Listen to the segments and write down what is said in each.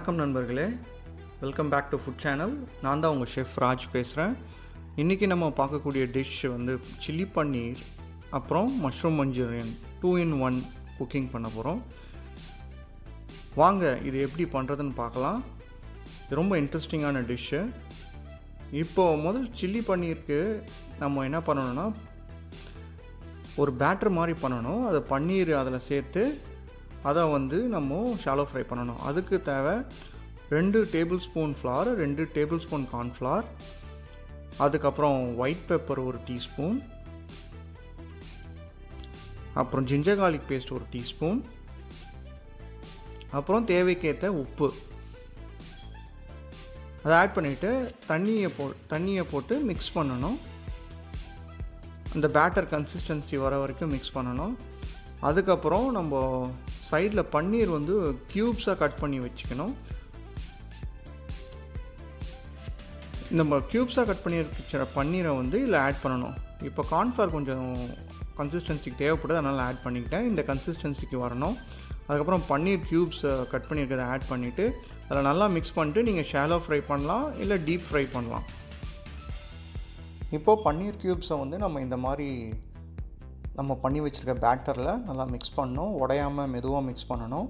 வணக்கம் நண்பர்களே, welcome back to food channel. நான் தான் உங்கள் ஷெஃப் ராஜ் பேசுகிறேன். இன்றைக்கி நம்ம பார்க்கக்கூடிய டிஷ் வந்து சில்லி பன்னீர் அப்புறம் மஷ்ரூம் மஞ்சூரியன் 2-in-1 குக்கிங் பண்ண போகிறோம். வாங்க இது எப்படி பண்ணுறதுன்னு பார்க்கலாம். ரொம்ப இன்ட்ரெஸ்டிங்கான டிஷ்ஷு. இப்போது முதல் சில்லி பன்னீருக்கு நம்ம என்ன பண்ணணும்னா, ஒரு பேட்டர் மாதிரி பண்ணணும். அதை பன்னீர் அதில் சேர்த்து அதை வந்து நம்ம ஷாலோ ஃப்ரை பண்ணணும். அதுக்கு தேவை 2 tablespoon flour, 2 tablespoon cornflour, அதுக்கப்புறம் ஒயிட் பெப்பர் 1 டீஸ்பூன், அப்புறம் ஜிஞ்சர் கார்லிக் பேஸ்ட் 1 டீஸ்பூன், அப்புறம் தேவைக்கேற்ற உப்பு. அதை ஆட் பண்ணிவிட்டு தண்ணியை போட்டு மிக்ஸ் பண்ணணும். அந்த பேட்டர் கன்சிஸ்டன்சி வர வரைக்கும் மிக்ஸ் பண்ணணும். அதுக்கப்புறம் நம்ம சைடில் பன்னீர் வந்து க்யூப்ஸாக கட் பண்ணி வச்சுக்கணும். நம்ம க்யூப்ஸாக கட் பண்ணி வச்சுக்கிற பன்னீரை வந்து இதில் ஆட் பண்ணணும். இப்போ கார்ன்ஃப்ளவர் கொஞ்சம் கன்சிஸ்டன்சிக்கு தேவைப்படுது, அதனால் ஆட் பண்ணிக்கிட்டேன். இந்த கன்சிஸ்டன்சிக்கு வரணும். அதுக்கப்புறம் பன்னீர் க்யூப்ஸ் கட் பண்ணியிருக்கிறத ஆட் பண்ணிவிட்டு அதில் நல்லா மிக்ஸ் பண்ணிட்டு நீங்கள் ஷாலோ ஃப்ரை பண்ணலாம், இல்லை டீப் ஃப்ரை பண்ணலாம். இப்போது பன்னீர் க்யூப்ஸை வந்து நம்ம இந்த மாதிரி நம்ம பண்ணி வச்சுருக்க பேட்டரில் நல்லா மிக்ஸ் பண்ணணும். உடையாமல் மெதுவாக மிக்ஸ் பண்ணணும்.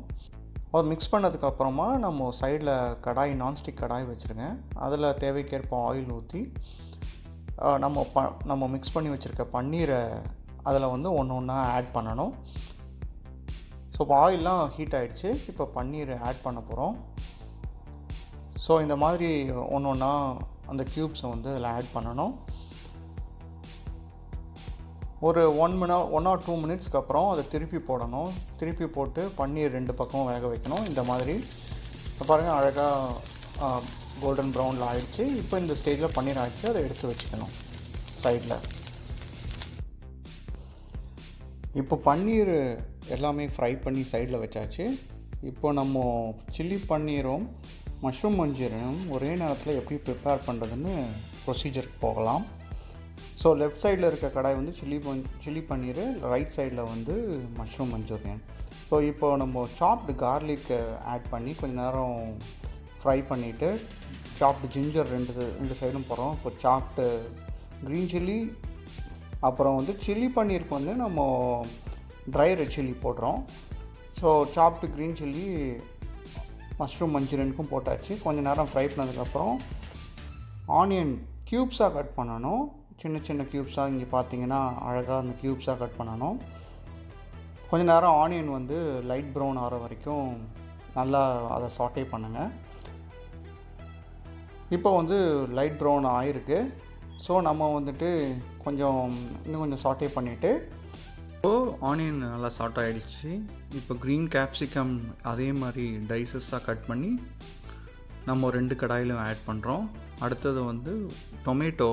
அது மிக்ஸ் பண்ணதுக்கப்புறமா நம்ம சைடில் கடாய், நான்ஸ்டிக் கடாய் வச்சுருக்கேன். அதில் தேவைக்கேற்ப ஆயில் ஊற்றி நம்ம மிக்ஸ் பண்ணி வச்சுருக்க பன்னீரை அதில் வந்து ஒன்று ஒன்றா ஆட் பண்ணணும். ஸோ இப்போ ஆயிலெலாம் ஹீட் ஆகிடுச்சு. இப்போ பன்னீர் ஆட் பண்ண போகிறோம். ஸோ இந்த மாதிரி ஒன்று ஒன்றா அந்த க்யூப்ஸை வந்து அதில் ஆட் பண்ணணும். ஒரு 1 or 2 மினிட்ஸ்க்கு அப்புறம் அதை திருப்பி போடணும். திருப்பி போட்டு பன்னீர் 2 பக்கமும் வேக வைக்கணும். இந்த மாதிரி பாருங்கள், அழகாக கோல்டன் ப்ரௌனில் ஆகிடுச்சு. இப்போ இந்த ஸ்டேஜில் பன்னீர் ஆகிடுச்சு. அதை எடுத்து வச்சுக்கணும் சைடில். இப்போ பன்னீர் எல்லாமே ஃப்ரை பண்ணி சைடில் வச்சாச்சு. இப்போ நம்ம சில்லி பன்னீரும் மஷ்ரூம் மஞ்சூரியனும் ஒரே நேரத்தில் எப்படி ப்ரிப்பேர் பண்ணுறதுன்னு ப்ரொசீஜருக்கு போகலாம். ஸோ லெஃப்ட் சைடில் இருக்க கடாய் வந்து சில்லி பன்னீர், ரைட் சைடில் வந்து மஷ்ரூம் மஞ்சூரியன். ஸோ இப்போ நம்ம சாப்டு கார்லிக் ஆட் பண்ணி கொஞ்சம் நேரம் ஃப்ரை பண்ணிவிட்டு சாப்டு ஜிஞ்சர் ரெண்டு சைடும் போடுறோம். இப்போ சாப்டு க்ரீன் சில்லி, அப்புறம் வந்து சில்லி பன்னீருக்கு வந்து நம்ம ட்ரை ரெட் சில்லி போடுறோம். ஸோ சாப்டு க்ரீன் சில்லி மஷ்ரூம் மஞ்சூரியனுக்கும் போட்டாச்சு. கொஞ்சம் நேரம் ஃப்ரை பண்ணதுக்கப்புறம் ஆனியன் க்யூப்ஸாக கட் பண்ணணும். சின்ன சின்ன க்யூப்ஸாக இங்கே பார்த்தீங்கன்னா அழகாக அந்த க்யூப்ஸாக கட் பண்ணணும். கொஞ்சம் நேரம் ஆனியன் வந்து லைட் ப்ரௌன் ஆகிற வரைக்கும் நல்லா அதை சாட்டே பண்ணுங்கள். இப்போ வந்து லைட் ப்ரௌன் ஆகிருக்கு. ஸோ நம்ம வந்துட்டு இன்னும் கொஞ்சம் சாட்டே பண்ணிவிட்டு இப்போது ஆனியன் நல்லா சாட் ஆகிடுச்சு. இப்போ க்ரீன் கேப்சிகம் அதே மாதிரி டைசஸாக கட் பண்ணி நம்ம 2 கடாயிலும் ஆட் பண்ணுறோம். அடுத்தது வந்து டொமேட்டோ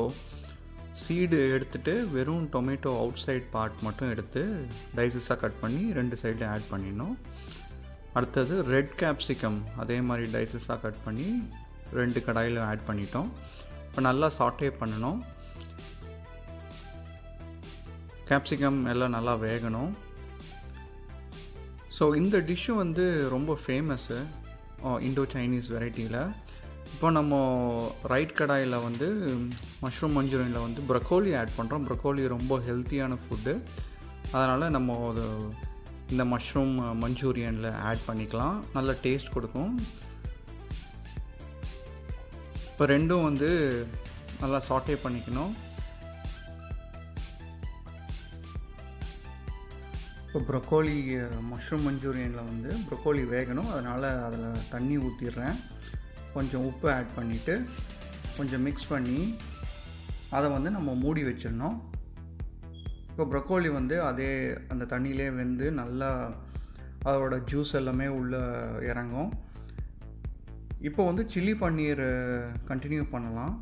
சீடு எடுத்துகிட்டு வெறும் டொமேட்டோ அவுட் சைட் பார்ட் மட்டும் எடுத்து டைசஸாக கட் பண்ணி 2 சைட்லையும் ஆட் பண்ணிடணும். அடுத்தது ரெட் கேப்சிகம் அதே மாதிரி டைசஸாக கட் பண்ணி 2 கடாயிலும் ஆட் பண்ணிட்டோம். இப்போ நல்லா சாட்டே பண்ணணும். கேப்சிகம் எல்லாம் நல்லா வேகணும். ஸோ இந்த டிஷ்ஷு வந்து ரொம்ப ஃபேமஸ்ஸு இண்டோ சைனீஸ் வெரைட்டியில். இப்போ நம்ம ரைட் கடாயில் வந்து மஷ்ரூம் மஞ்சூரியனில் வந்து ப்ரொக்கோலி ஆட் பண்ணுறோம். ப்ரொக்கோலி ரொம்ப ஹெல்த்தியான ஃபுட்டு. அதனால் நம்ம இந்த மஷ்ரூம் மஞ்சூரியனில் ஆட் பண்ணிக்கலாம். நல்ல டேஸ்ட் கொடுக்கும். இப்போ ரெண்டும் வந்து நல்லா சாட்டே பண்ணிக்கணும். இப்போ ப்ரொக்கோலி மஷ்ரூம் மஞ்சூரியனில் வந்து ப்ரொக்கோலி வேகணும். அதனால் அதில் தண்ணி ஊற்றிடுறேன். கொஞ்சம் உப்பு ஆட் பண்ணிவிட்டு கொஞ்சம் மிக்ஸ் பண்ணி அதை வந்து நம்ம மூடி வச்சிடணும். இப்போ ப்ரொக்கோலி வந்து அந்த தண்ணியிலே வெந்து நல்லா அதோட ஜூஸ் எல்லாமே உள்ளே இறங்கும். இப்போ வந்து சில்லி பன்னீர் கண்டினியூ பண்ணலாம்.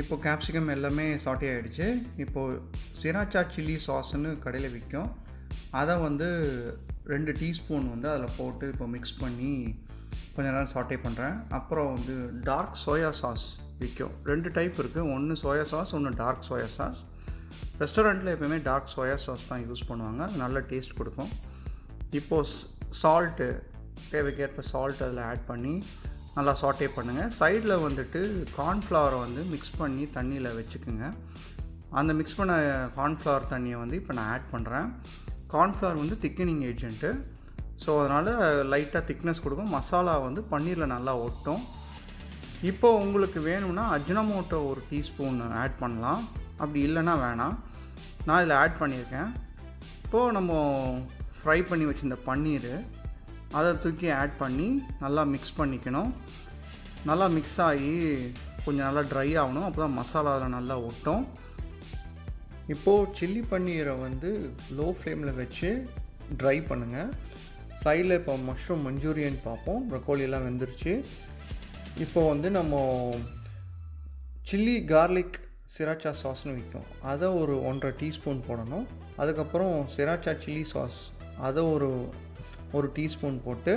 இப்போ கேப்சிகம் எல்லாமே சாட்டே ஆகிடுச்சு. இப்போது சிராச்சா சில்லி சாஸ்ன்னு கடையில் விற்கும். அதை வந்து 2 டீஸ்பூன் வந்து அதில் போட்டு இப்போ மிக்ஸ் பண்ணி கொஞ்சம் நேரம் சாட்டே பண்ணுறேன். அப்புறம் வந்து டார்க் சோயா சாஸ் விற்கும். 2 டைப் இருக்குது. ஒன்று சோயா சாஸ், ஒன்று டார்க் சோயா சாஸ். ரெஸ்டாரண்ட்டில் எப்போயுமே டார்க் சோயா சாஸ் தான் யூஸ் பண்ணுவாங்க. அது நல்ல டேஸ்ட் கொடுக்கும். இப்போது சால்ட்டு தேவைக்கேற்ப சால்ட் அதில் ஆட் பண்ணி நல்லா சாட்டே பண்ணுங்கள். சைடில் வந்துட்டு கார்ன்ஃப்ளவரை வந்து மிக்ஸ் பண்ணி தண்ணியில் வச்சுக்குங்க. அந்த மிக்ஸ் பண்ண கார்ன்ஃப்ளவர் தண்ணியை வந்து இப்போ நான் ஆட் பண்ணுறேன். கார்ன்ஃப்ளவர் வந்து திக்கனிங் ஏஜென்ட்டு, ஸோ அதனால் லைட்டாக திக்னஸ் கொடுக்கும். மசாலா வந்து பன்னீரில் நல்லா ஒட்டும். இப்போது உங்களுக்கு வேணும்னா அஜினமோட்டோ ஒரு டீஸ்பூன் ஆட் பண்ணலாம், அப்படி இல்லைன்னா வேணாம். நான் இதில் ஆட் பண்ணியிருக்கேன். இப்போது நம்ம ஃப்ரை பண்ணி வச்சுருந்த பன்னீர் அதை தூக்கி ஆட் பண்ணி நல்லா மிக்ஸ் பண்ணிக்கணும். நல்லா மிக்ஸ் ஆகி கொஞ்சம் நல்லா ட்ரை ஆகணும், அப்போ தான் மசாலா அதில் நல்லா ஒட்டும். இப்போது சில்லி பன்னீரை வந்து லோ ஃப்ளேமில் வச்சு ட்ரை பண்ணுங்கள். சைடில் இப்போ மஷ்ரூம் மஞ்சூரியன் பார்ப்போம். ப்ரொக்கோலியெல்லாம் வெந்துருச்சு. இப்போ வந்து நம்ம சில்லி கார்லிக் சிராச்சா சாஸ்னு விற்கும், அதை ஒரு 1.5 டீஸ்பூன் போடணும். அதுக்கப்புறம் சிராச்சா சில்லி சாஸ் அதை ஒரு டீஸ்பூன் போட்டு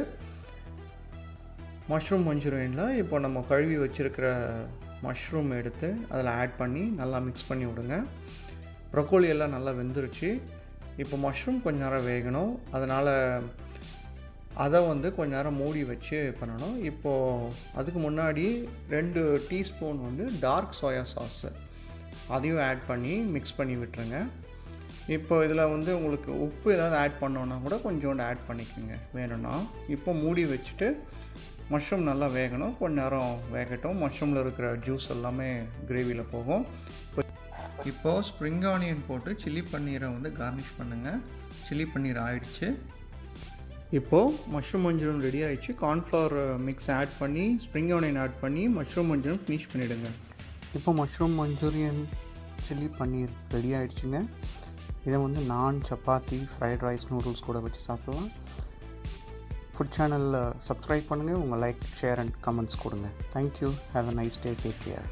மஷ்ரூம் மஞ்சூரியனில் இப்போ நம்ம கழுவி வச்சுருக்கிற மஷ்ரூம் எடுத்து அதில் ஆட் பண்ணி நல்லா மிக்ஸ் பண்ணி விடுங்க. ப்ரொக்கோலி எல்லாம் நல்லா வெந்துருச்சு. இப்போ மஷ்ரூம் கொஞ்ச நேரம் வேகணும், அதனால் அதை வந்து கொஞ்ச நேரம் மூடி வச்சு பண்ணணும். இப்போது அதுக்கு முன்னாடி 2 டீஸ்பூன் வந்து டார்க் சோயா சாஸு அதையும் ஆட் பண்ணி மிக்ஸ் பண்ணி விட்டுருங்க. இப்போ இதில் வந்து உங்களுக்கு உப்பு ஏதாவது ஆட் பண்ணோன்னா கூட கொஞ்சோண்டு ஆட் பண்ணிக்கோங்க வேணும்னா. இப்போ மூடி வச்சுட்டு மஷ்ரூம் நல்லா வேகணும், கொஞ்ச நேரம் வேகட்டும். மஷ்ரூமில் இருக்கிற ஜூஸ் எல்லாமே கிரேவியில் போகும். இப்போது ஸ்ப்ரிங் ஆனியன் போட்டு சில்லி பன்னீரை வந்து கார்னிஷ் பண்ணுங்கள். சில்லி பன்னீர் ஆயிடுச்சு. இப்போது மஷ்ரூம் மஞ்சூரியன் ரெடி ஆகிடுச்சு. கார்ன்ஃப்ளவர் மிக்ஸ் ஆட் பண்ணி ஸ்ப்ரிங் ஆனியன் ஆட் பண்ணி மஷ்ரூம் மஞ்சூரியன் ஃபினிஷ் பண்ணிவிடுங்க. இப்போ மஷ்ரூம் மஞ்சூரியன் சில்லி பன்னீர் ரெடி ஆகிடுச்சுங்க. இதை வந்து நான், சப்பாத்தி, ஃப்ரைட் ரைஸ், நூடுல்ஸ் கூட வச்சு சாப்பிட்லாம். ஃபுட் சேனலில் சப்ஸ்கிரைப் பண்ணுங்கள். உங்கள் லைக், ஷேர் அண்ட் கமெண்ட்ஸ் கொடுங்க. Thank you. Have a nice day. Take care.